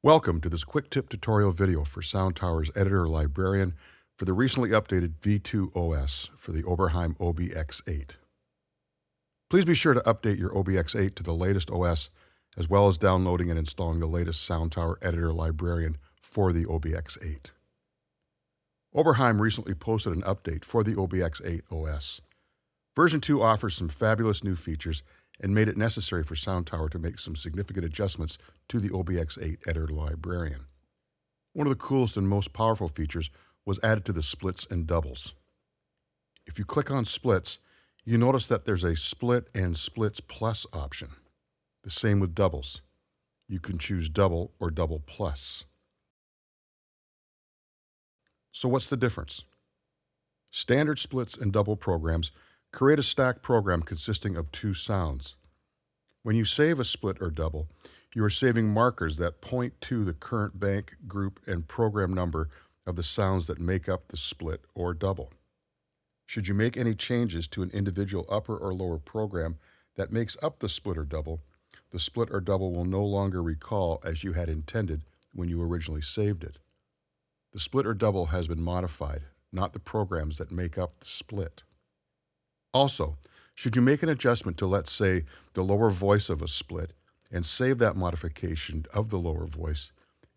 Welcome to this quick tip tutorial video for SoundTower's editor Librarian for the recently updated V2 OS for the Oberheim OBX8. Please be sure to update your OBX8 to the latest OS, as well as downloading and installing the latest SoundTower editor Librarian for the OBX8. Oberheim recently posted an update for the OBX8 OS. Version 2 offers some fabulous new features and made it necessary for SoundTower to make some significant adjustments to the OBX8 editor Librarian. One of the coolest and most powerful features was added to the splits and doubles. If you click on splits, you notice that there's a split and splits plus option. The same with doubles. You can choose double or double plus. So what's the difference? Standard splits and double programs create a stacked program consisting of two sounds. When you save a split or double, you are saving markers that point to the current bank, group, and program number of the sounds that make up the split or double. Should you make any changes to an individual upper or lower program that makes up the split or double will no longer recall as you had intended when you originally saved it. The split or double has been modified, not the programs that make up the split. Also, should you make an adjustment to, let's say, the lower voice of a split and save that modification of the lower voice,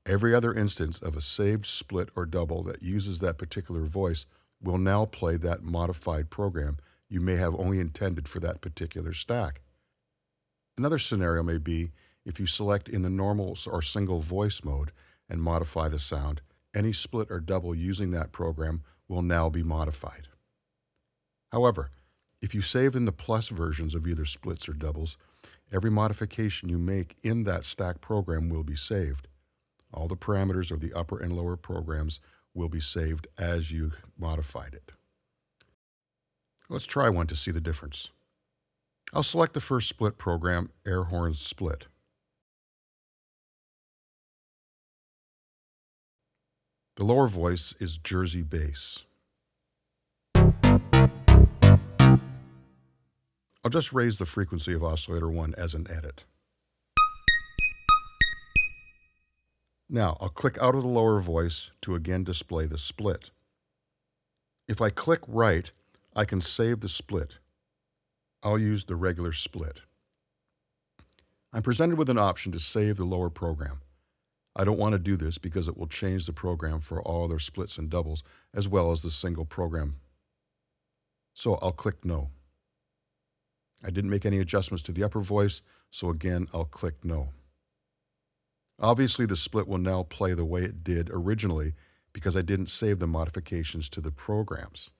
every other instance of a saved split or double that uses that particular voice will now play that modified program you may have only intended for that particular stack. Another scenario may be if you select in the normal or single voice mode and modify the sound, any split or double using that program will now be modified. However, if you save in the plus versions of either splits or doubles, every modification you make in that stack program will be saved. All the parameters of the upper and lower programs will be saved as you modified it. Let's try one to see the difference. I'll select the first split program, Air Horn Split. The lower voice is Jersey Bass. I'll just raise the frequency of oscillator 1 as an edit. Now, I'll click out of the lower voice to again display the split. If I click right, I can save the split. I'll use the regular split. I'm presented with an option to save the lower program. I don't want to do this because it will change the program for all other splits and doubles as well as the single program. So I'll click No. I didn't make any adjustments to the upper voice, so again, I'll click No. Obviously, the split will now play the way it did originally because I didn't save the modifications to the programs.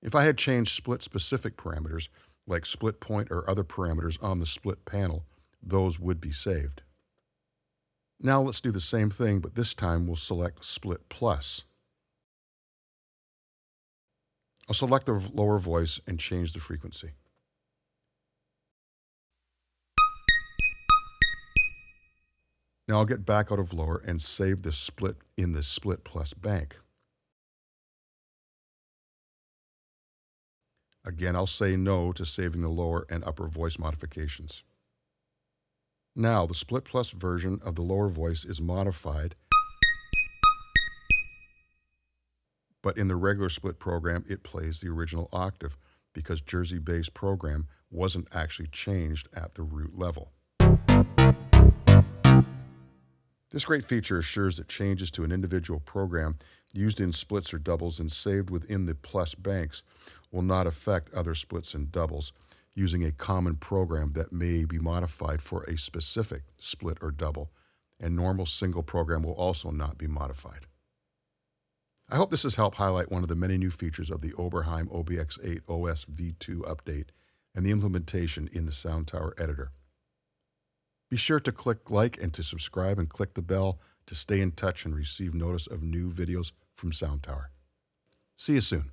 If I had changed split-specific parameters, like split point or other parameters on the split panel, those would be saved. Now let's do the same thing, but this time we'll select Split Plus. I'll select the lower voice and change the frequency. Now I'll get back out of lower and save the split in the Split Plus bank. Again, I'll say no to saving the lower and upper voice modifications. Now the Split Plus version of the lower voice is modified, but in the regular split program, it plays the original octave because Jersey Bass program wasn't actually changed at the root level. This great feature assures that changes to an individual program used in splits or doubles and saved within the plus banks will not affect other splits and doubles using a common program that may be modified for a specific split or double, and normal single program will also not be modified. I hope this has helped highlight one of the many new features of the Oberheim OBX8 OS V2 update and the implementation in the SoundTower editor. Be sure to click like and to subscribe and click the bell to stay in touch and receive notice of new videos from SoundTower. See you soon.